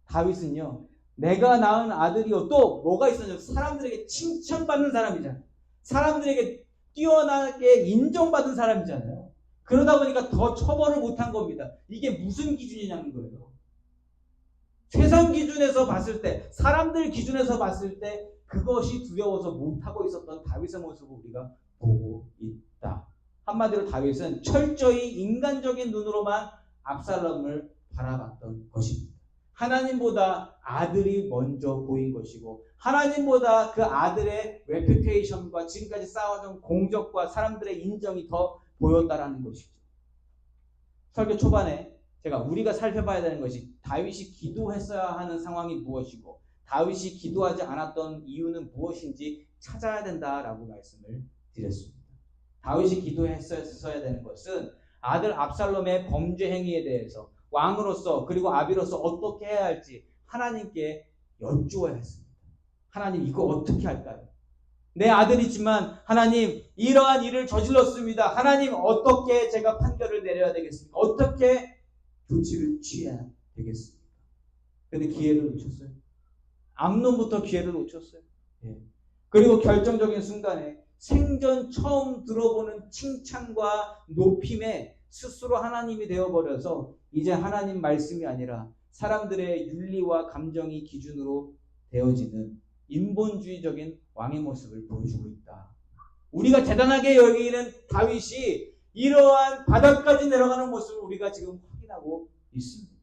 다윗은요, 내가 낳은 아들이요, 또 뭐가 있었냐? 사람들에게 칭찬받는 사람이잖아요. 사람들에게 뛰어나게 인정받은 사람이잖아요. 그러다 보니까 더 처벌을 못한 겁니다. 이게 무슨 기준이냐는 거예요. 세상 기준에서 봤을 때, 사람들 기준에서 봤을 때 그것이 두려워서 못하고 있었던 다윗의 모습을 우리가 보고 있다. 한마디로 다윗은 철저히 인간적인 눈으로만 압살롬을 바라봤던 것입니다. 하나님보다 아들이 먼저 보인 것이고 하나님보다 그 아들의 레퓨테이션과 지금까지 쌓아온 공적과 사람들의 인정이 더 보였다라는 것이죠. 설교 초반에 우리가 살펴봐야 되는 것이 다윗이 기도했어야 하는 상황이 무엇이고 다윗이 기도하지 않았던 이유는 무엇인지 찾아야 된다라고 말씀을 드렸습니다. 다윗이 기도했어야 되는 것은 아들 압살롬의 범죄 행위에 대해서 왕으로서 그리고 아비로서 어떻게 해야 할지 하나님께 여쭈어야 했습니다. 하나님 이거 어떻게 할까요? 내 아들이지만 하나님 이러한 일을 저질렀습니다. 하나님 어떻게 제가 판결을 내려야 되겠습니까? 어떻게 조치를 취해야 되겠습니까? 근데 기회를 놓쳤어요. 암논부터 기회를 놓쳤어요. 그리고 결정적인 순간에 생전 처음 들어보는 칭찬과 높임에 스스로 하나님이 되어버려서 이제 하나님 말씀이 아니라 사람들의 윤리와 감정이 기준으로 되어지는 인본주의적인 왕의 모습을 보여주고 있다. 우리가 대단하게 여기는 다윗이 이러한 바닥까지 내려가는 모습을 우리가 지금 확인하고 있습니다.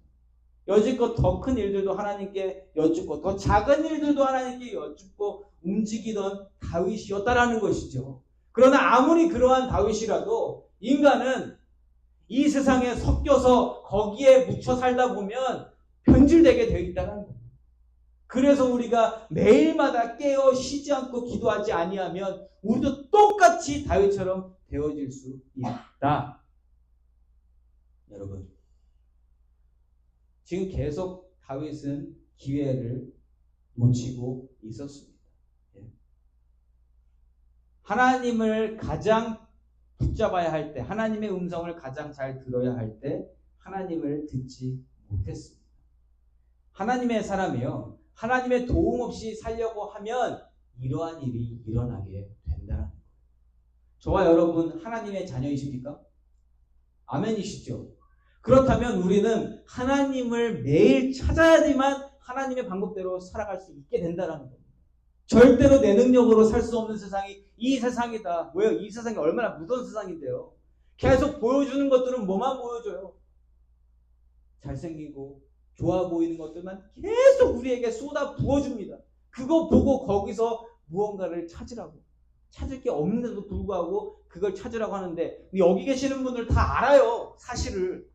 여지껏 더 큰 일들도 하나님께 여쭙고 더 작은 일들도 하나님께 여쭙고 움직이던 다윗이었다라는 것이죠. 그러나 아무리 그러한 다윗이라도 인간은 이 세상에 섞여서 거기에 묻혀 살다 보면 변질되게 되어 있다는 겁니다. 그래서 우리가 매일마다 깨어 쉬지 않고 기도하지 아니하면 우리도 똑같이 다윗처럼 되어질 수 있다. 여러분, 지금 계속 다윗은 기회를 놓치고 있었습니다. 하나님을 가장 붙잡아야 할 때, 하나님의 음성을 가장 잘 들어야 할 때 하나님을 듣지 못했습니다. 하나님의 사람이요, 하나님의 도움 없이 살려고 하면 이러한 일이 일어나게 된다는 거예요. 저와 여러분 하나님의 자녀이십니까? 아멘이시죠? 그렇다면 우리는 하나님을 매일 찾아야지만 하나님의 방법대로 살아갈 수 있게 된다는 겁니다. 절대로 내 능력으로 살 수 없는 세상이 이 세상이다. 왜요? 이 세상이 얼마나 무서운 세상인데요. 계속 보여주는 것들은 뭐만 보여줘요? 잘생기고 좋아 보이는 것들만 계속 우리에게 쏟아 부어줍니다. 그거 보고 거기서 무언가를 찾으라고. 찾을 게 없는데도 불구하고 그걸 찾으라고 하는데 여기 계시는 분들 다 알아요. 사실을.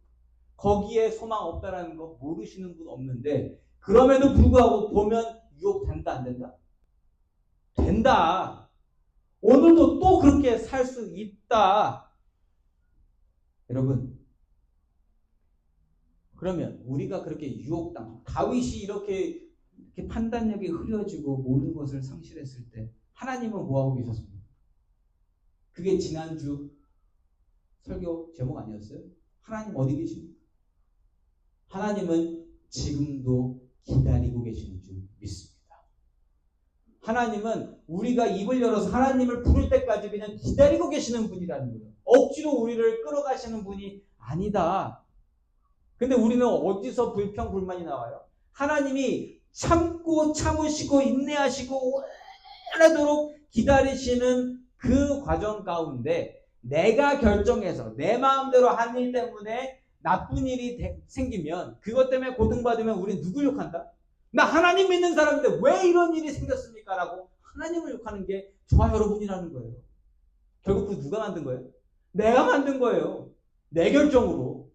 거기에 소망 없다라는 거 모르시는 분 없는데 그럼에도 불구하고 보면 유혹된다 안 된다? 된다. 오늘도 또 그렇게 살 수 있다. 여러분, 그러면 우리가 그렇게 유혹당, 다윗이 이렇게 판단력이 흐려지고 모든 것을 상실했을 때 하나님은 뭐하고 계셨습니까? 그게 지난주 설교 제목 아니었어요? 하나님 어디 계십니까? 하나님은 지금도 기다리고 계시는 줄 믿습니다. 하나님은 우리가 입을 열어서 하나님을 부를 때까지 그냥 기다리고 계시는 분이라는 거예요. 억지로 우리를 끌어가시는 분이 아니다. 근데 우리는 어디서 불평, 불만이 나와요? 하나님이 참고 참으시고 인내하시고 오래도록 기다리시는 그 과정 가운데 내가 결정해서 내 마음대로 한 일 때문에 나쁜 일이 생기면 그것 때문에 고통받으면 우리는 누굴 욕한다? 나 하나님 믿는 사람인데 왜 이런 일이 생겼습니까? 라고 하나님을 욕하는 게 저와 여러분이라는 거예요. 결국 그 누가 만든 거예요? 내가 만든 거예요. 내 결정으로.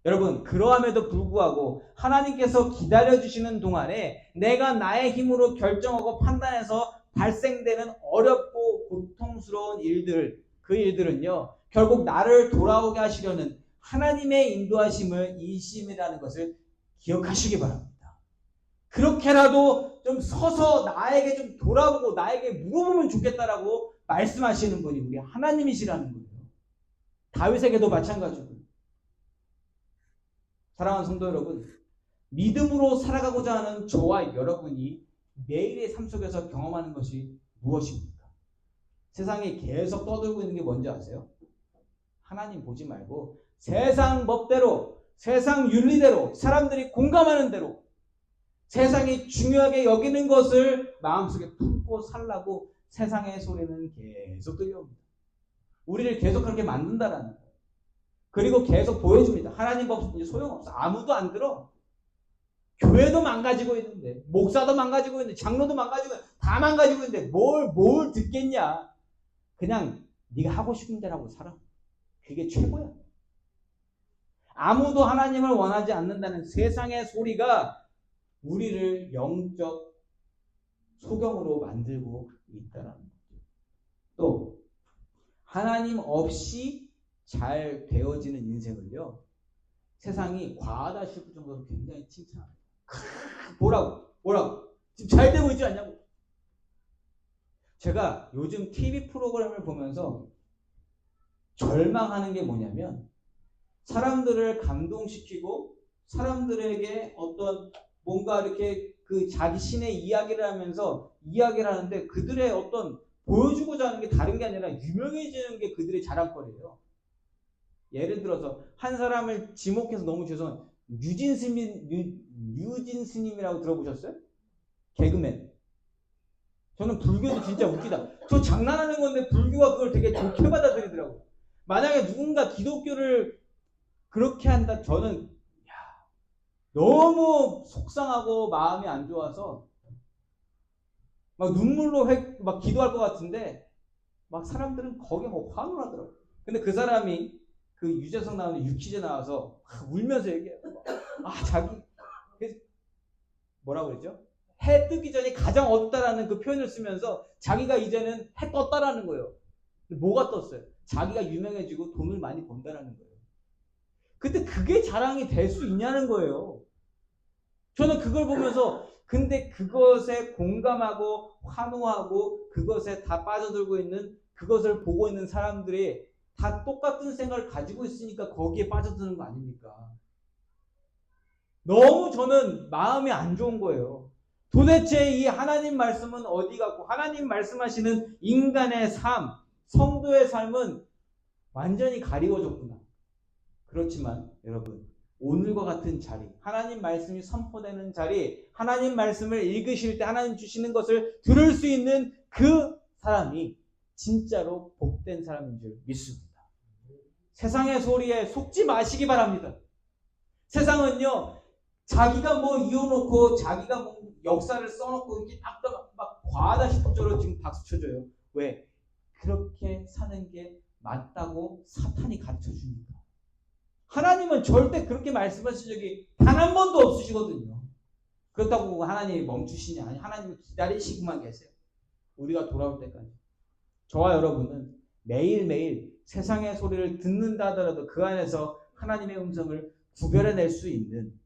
여러분, 그러함에도 불구하고 하나님께서 기다려주시는 동안에 내가 나의 힘으로 결정하고 판단해서 발생되는 어렵고 고통스러운 일들, 그 일들은요, 결국 나를 돌아오게 하시려는 하나님의 인도하심을 이심이라는 것을 기억하시기 바랍니다. 그렇게라도 좀 서서 나에게 좀 돌아보고 나에게 물어보면 좋겠다라고 말씀하시는 분이 우리 하나님이시라는 거예요. 다윗에게도 마찬가지고. 사랑하는 성도 여러분, 믿음으로 살아가고자 하는 저와 여러분이 매일의 삶 속에서 경험하는 것이 무엇입니까? 세상에 계속 떠들고 있는 게 뭔지 아세요? 하나님 보지 말고 세상 법대로, 세상 윤리대로, 사람들이 공감하는 대로 세상이 중요하게 여기는 것을 마음속에 품고 살라고 세상의 소리는 계속 들려옵니다. 우리를 계속 그렇게 만든다라는 거예요. 그리고 계속 보여줍니다. 하나님 법 소용없어. 아무도 안 들어. 교회도 망가지고 있는데, 목사도 망가지고 있는데, 장로도 망가지고 있는데, 다 망가지고 있는데 뭘 듣겠냐. 그냥 네가 하고 싶은 대로 하고 살아. 그게 최고야. 아무도 하나님을 원하지 않는다는 세상의 소리가 우리를 영적 소경으로 만들고 있다는 거죠. 또 하나님 없이 잘 되어지는 인생을요, 세상이 과하다 싶을 정도로 굉장히 칭찬합니다. 뭐라고? 지금 잘 되고 있지 않냐고. 제가 요즘 TV 프로그램을 보면서 절망하는 게 뭐냐면, 사람들을 감동시키고 사람들에게 어떤 뭔가 이렇게 그 자기 신의 이야기를 하면서 이야기를 하는데, 그들의 어떤 보여주고자 하는 게 다른 게 아니라 유명해지는 게 그들의 자랑거리예요. 예를 들어서 한 사람을 지목해서 너무 죄송해요. 유진 스님이라고 들어보셨어요? 개그맨. 저는 불교도 진짜 웃기다. 저 장난하는 건데 불교가 그걸 되게 좋게 받아들이더라고요. 만약에 누군가 기독교를 그렇게 한다, 저는 너무 속상하고 마음이 안 좋아서 막 눈물로 막 기도할 것 같은데, 막 사람들은 거기에 막 화를 하더라고요. 근데 그 사람이 그 유재석 나오는 유퀴즈 나와서 울면서 얘기해요. 자기 뭐라고 그랬죠? 해 뜨기 전에 가장 어둡다라는 그 표현을 쓰면서 자기가 이제는 해 떴다라는 거예요. 근데 뭐가 떴어요? 자기가 유명해지고 돈을 많이 번다라는 거예요. 근데 그게 자랑이 될 수 있냐는 거예요. 저는 그걸 보면서, 근데 그것에 공감하고 환호하고 그것에 다 빠져들고 있는, 그것을 보고 있는 사람들이 다 똑같은 생각을 가지고 있으니까 거기에 빠져드는 거 아닙니까? 너무 저는 마음이 안 좋은 거예요. 도대체 이 하나님 말씀은 어디 갔고, 하나님 말씀하시는 인간의 삶, 성도의 삶은 완전히 가리워졌구나. 그렇지만 여러분, 오늘과 같은 자리, 하나님 말씀이 선포되는 자리, 하나님 말씀을 읽으실 때 하나님 주시는 것을 들을 수 있는 그 사람이 진짜로 복된 사람인 줄 믿습니다. 세상의 소리에 속지 마시기 바랍니다. 세상은요, 자기가 뭐 이어놓고 자기가 뭐 역사를 써놓고 이렇게 막 과하다 싶을 정도로 지금 박수 쳐줘요. 왜? 그렇게 사는 게 맞다고 사탄이 가르쳐 주니까. 하나님은 절대 그렇게 말씀하신 적이 단 한 번도 없으시거든요. 그렇다고 하나님이 멈추시냐? 아니, 하나님이 기다리시고만 계세요. 우리가 돌아올 때까지. 저와 여러분은 매일매일 세상의 소리를 듣는다 하더라도 그 안에서 하나님의 음성을 구별해낼 수 있는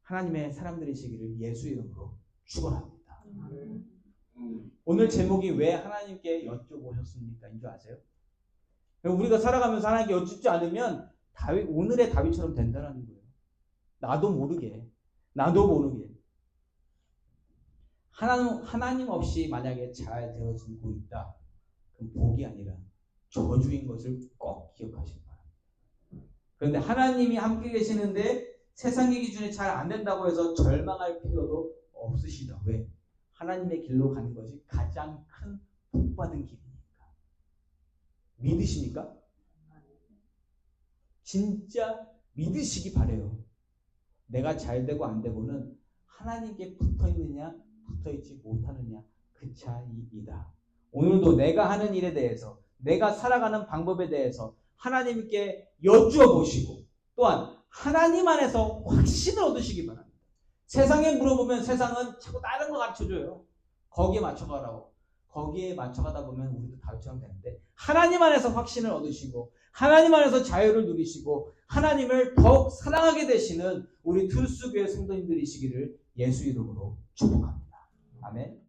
하나님의 사람들이시기를 예수 이름으로 축원합니다. 오늘 제목이 왜 하나님께 여쭤보셨습니까? 인 줄 아세요? 우리가 살아가면서 하나님께 여쭙지 않으면 오늘의 다윗처럼 된다는 거예요. 나도 모르게. 하나님 없이 만약에 잘 되어지고 있다, 그럼 복이 아니라 저주인 것을 꼭 기억하시기 바랍니다. 그런데 하나님이 함께 계시는데 세상의 기준에 잘 안 된다고 해서 절망할 필요도 없으시다. 왜? 하나님의 길로 가는 것이 가장 큰 복받은 길이니까. 믿으십니까? 진짜 믿으시기 바래요. 내가 잘 되고 안 되고는 하나님께 붙어 있느냐 붙어 있지 못하느냐, 그 차이이다. 오늘도 내가 하는 일에 대해서, 내가 살아가는 방법에 대해서 하나님께 여쭈어 보시고, 또한 하나님 안에서 확신을 얻으시기 바랍니다. 세상에 물어보면 세상은 자꾸 다른 거 가르쳐줘요. 거기에 맞춰가라고. 거기에 맞춰가다 보면 우리도 다윗처럼 되는데 하나님 안에서 확신을 얻으시고 하나님 안에서 자유를 누리시고 하나님을 더욱 사랑하게 되시는 우리 투수교회 성도님들이시기를 예수 이름으로 축복합니다. 아멘.